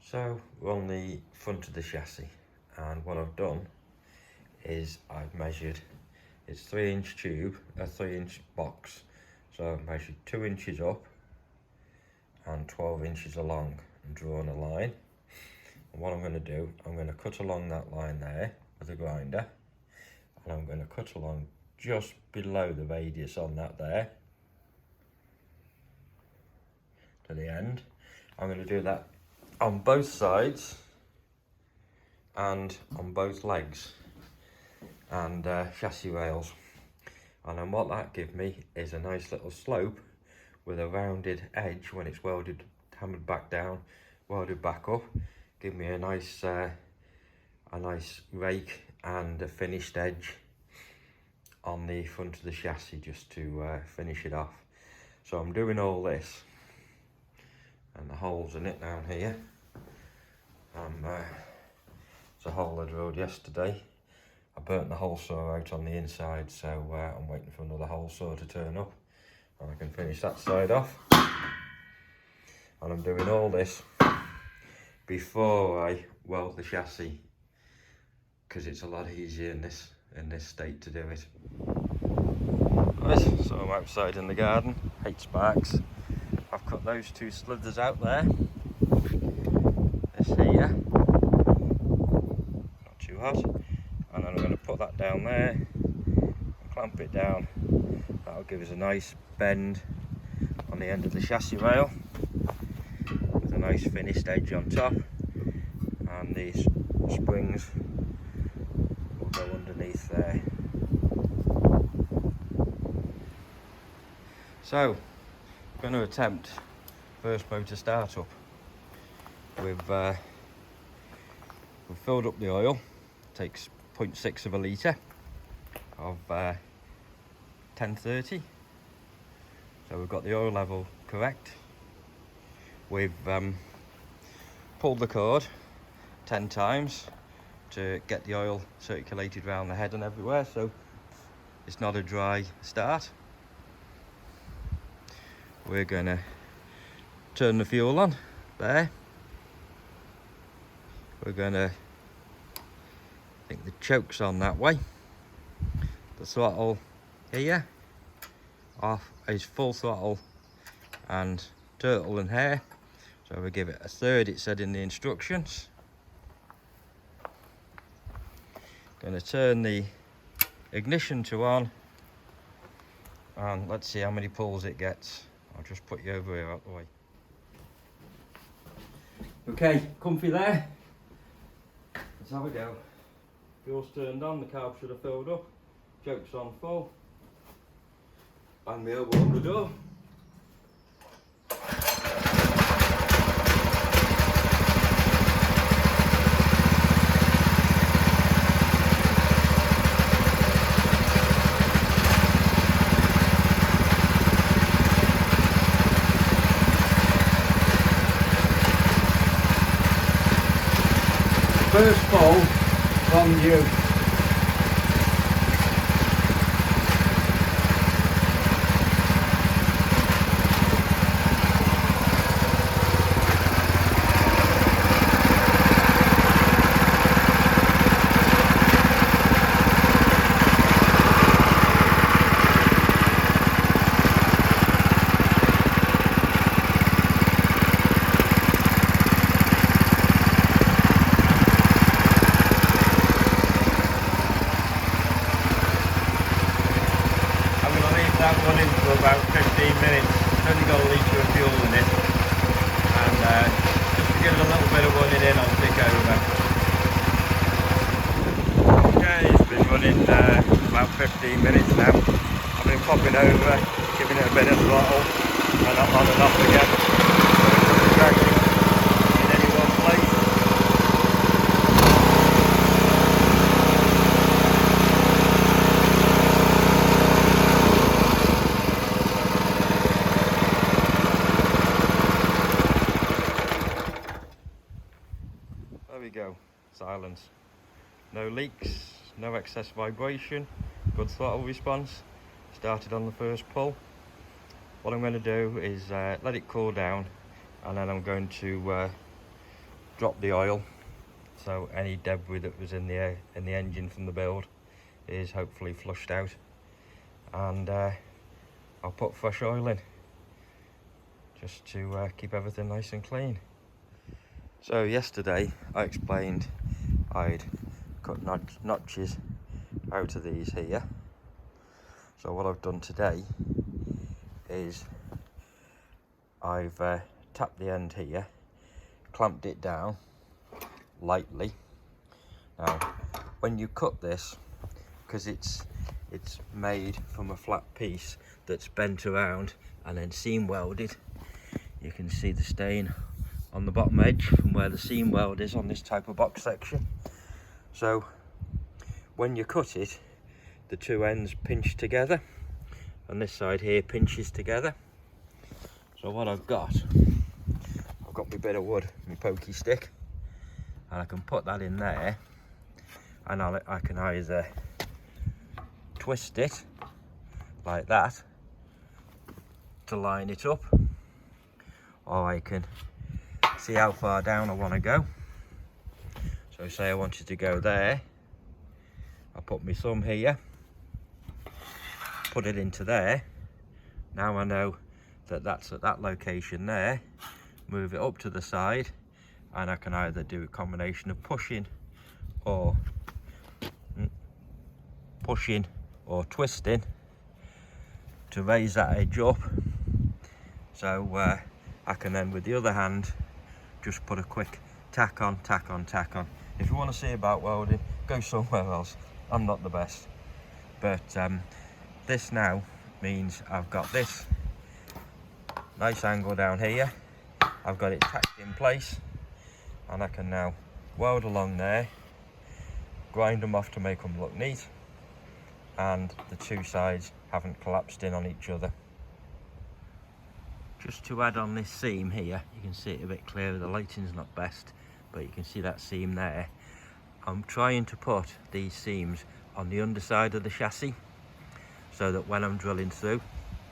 So we're on the front of the chassis, and what I've done is I've measured, it's 3-inch tube, a 3-inch box, so I've measured 2 inches up and 12 inches along and drawn a line. And what I'm going to do, I'm going to cut along that line there with a grinder, and I'm going to cut along just below the radius on that there to the end. I'm going to do that on both sides and on both legs and chassis rails, and then what that gives me is a nice little slope with a rounded edge when it's welded, hammered back down, welded back up. Give me a nice rake and a finished edge on the front of the chassis just to finish it off. So I'm doing all this, and the holes in it down here. It's a hole I drilled yesterday. I burnt the hole saw out on the inside, so I'm waiting for another hole saw to turn up and I can finish that side off. And I'm doing all this before I weld the chassis, because it's a lot easier in this state to do it. Right, so I'm outside in the garden, hate sparks. I've cut those 2 slithers out there. This here, not too hot, and then I'm going to put that down there and clamp it down. That'll give us a nice bend on the end of the chassis rail with a nice finished edge on top, and these springs will go underneath there. So I'm going to attempt first motor startup. We've filled up the oil. It takes 0.6 of a litre of 1030. So we've got the oil level correct. We've pulled the cord 10 times to get the oil circulated around the head and everywhere, so it's not a dry start. We're going to turn the fuel on there. We're going to, I think the choke's on that way. The throttle here off is full throttle and turtle and hare. So we give it a third, it said in the instructions. Going to turn the ignition to on, and let's see how many pulls it gets. I'll just put you over here out the way. Okay, comfy there. Let's have a go. Fuel's turned on, the carb should have filled up. Choke's on full. Bang me over on the door. First pull from you. That one in for about 15 minutes. It's only got a litre of fuel in it, and just to give it a little bit of running in, I'll tick over. Okay, it's been running about 15 minutes now. I've been popping over, giving it a bit of throttle, and up on and off again. So it's dragging in any one place. There we go, silence. No leaks, no excess vibration, good throttle response. Started on the first pull. What I'm going to do is let it cool down, and then I'm going to dropped the oil, so any debris that was in the engine from the build is hopefully flushed out, and I'll put fresh oil in just to keep everything nice and clean. So yesterday I explained I'd cut notches out of these here. So what I've done today is I've tapped the end here, clamped it down lightly. Now when you cut this, because it's made from a flat piece that's bent around and then seam welded, you can see the stain on the bottom edge from where the seam weld is on this type of box section. So when you cut it, the two ends pinch together, and this side here pinches together. So what I've got my bit of wood, my pokey stick, and I can put that in there, and I can either twist it like that to line it up, or I can see how far down I want to go. So say I wanted to go there, I put my thumb here, put it into there. Now I know that that's at that location there. Move it up to the side, and I can either do a combination of pushing or twisting to raise that edge up. So I can then with the other hand just put a quick tack on. If you want to see about welding, go somewhere else. I'm not the best, but this now means I've got this nice angle down here, I've got it tacked in place, and I can now weld along there, grind them off to make them look neat, and the two sides haven't collapsed in on each other. Just to add on this seam here, you can see it a bit clearer, the lighting's not best, but you can see that seam there. I'm trying to put these seams on the underside of the chassis so that when I'm drilling through,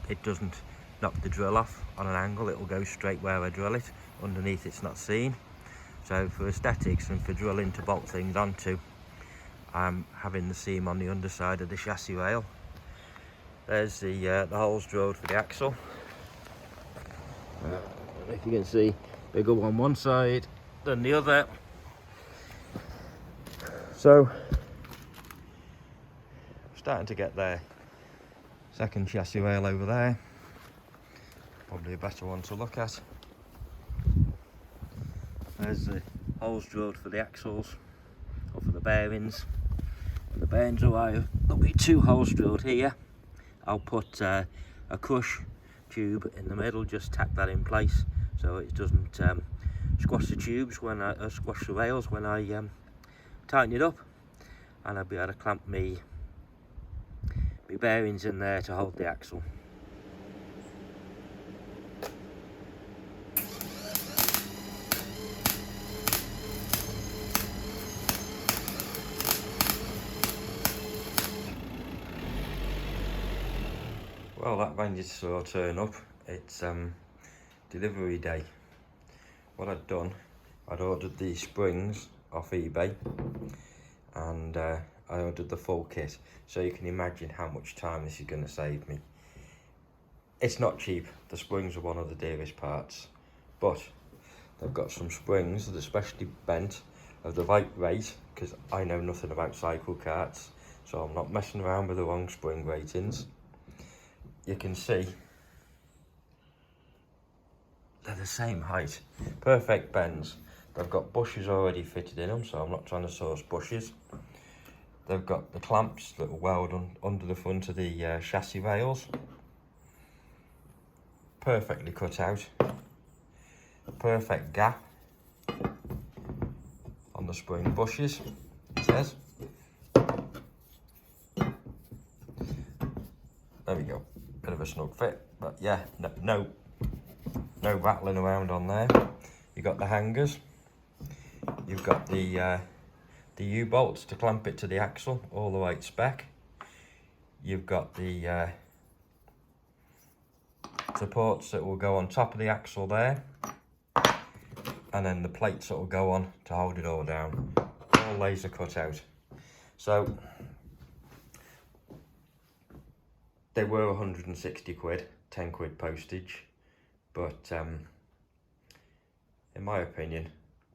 it doesn't knock the drill off on an angle, it will go straight where I drill it. Underneath it's not seen. So for aesthetics and for drilling to bolt things onto, I'm having the seam on the underside of the chassis rail. There's the holes drilled for the axle. If you can see, bigger one side than the other. So starting to get there. Second chassis rail over there, probably a better one to look at. There's the holes drilled for the axles or for the bearings. And the bearings are, there'll be two holes drilled here. I'll put a crush tube in the middle, just tack that in place so it doesn't squash the tubes when I squash the rails when I tighten it up, and I'll be able to clamp me bearings in there to hold the axle. Well, that managed to turn up. It's delivery day. What I'd done, I'd ordered these springs off eBay, and I ordered the full kit, so you can imagine how much time this is going to save me. It's not cheap. The springs are one of the dearest parts, but they've got some springs that are specially bent of the right rate, because I know nothing about Cyclekarts, so I'm not messing around with the wrong spring ratings. You can see they're the same height, perfect bends. They've got bushes already fitted in them, so I'm not trying to source bushes. They've got the clamps that will weld under the front of the chassis rails. Perfectly cut out. Perfect gap on the spring bushes, it says. There we go. Bit of a snug fit, but yeah, no rattling around on there. You've got the hangers. You've got the U-bolts to clamp it to the axle, all the right spec. You've got the supports that will go on top of the axle there, and then the plates that will go on to hold it all down, all laser cut out. So they were 160 quid, 10 quid postage, but in my opinion,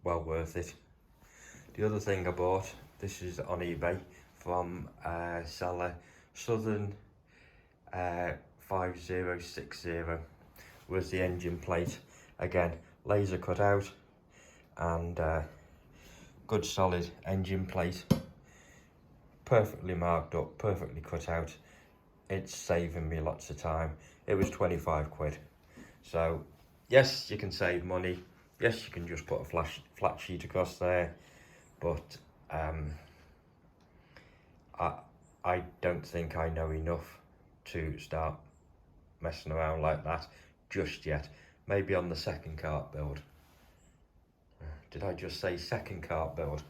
well worth it. The other thing I bought, this is on eBay from seller Southern 5060, was the engine plate. Again, laser cut out and good solid engine plate, perfectly marked up, perfectly cut out. It's saving me lots of time. It was 25 quid. So yes, you can save money. Yes, you can just put a flat sheet across there, but I don't think I know enough to start messing around like that just yet. Maybe on the second cart build. Did I just say second cart build?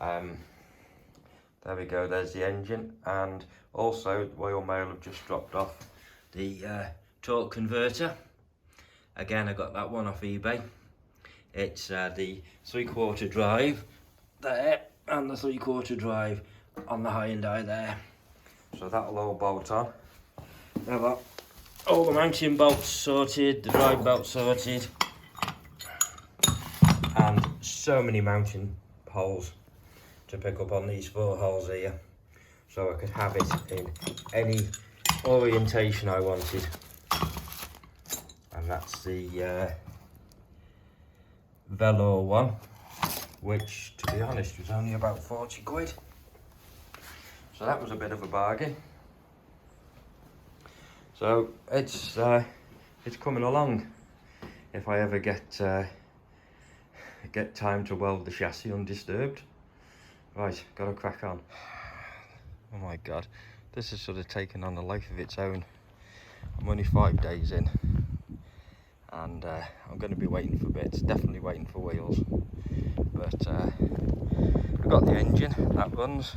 There we go, there's the engine, and also Royal Mail have just dropped off the torque converter. Again, I got that one off eBay. It's the 3/4 drive there and the 3/4 drive on the Hyundai there. So that'll all bolt on. I've got all the mounting bolts sorted, the drive belt sorted, and so many mounting holes to pick up on these 4 holes here, so I could have it in any orientation I wanted. And that's the velour one, which to be honest was only about 40 quid. So that was a bit of a bargain. So it's coming along. If I ever get time to weld the chassis undisturbed. Right, gotta crack on. Oh my god, this has sort of taken on a life of its own. I'm only 5 days in, and I'm going to be waiting for bits, definitely waiting for wheels. But I've got the engine that runs.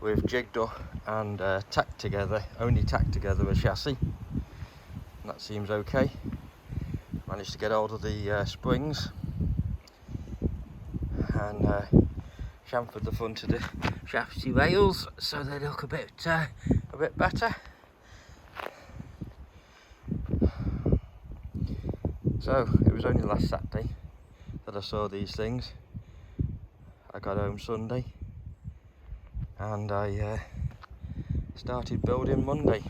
We've jigged up and tacked together, only tacked together a chassis. And that seems okay. Managed to get hold of the springs and chamfered the front of the chassis rails so they look a bit better. So it was only last Saturday that I saw these things. I got home Sunday and I started building Monday.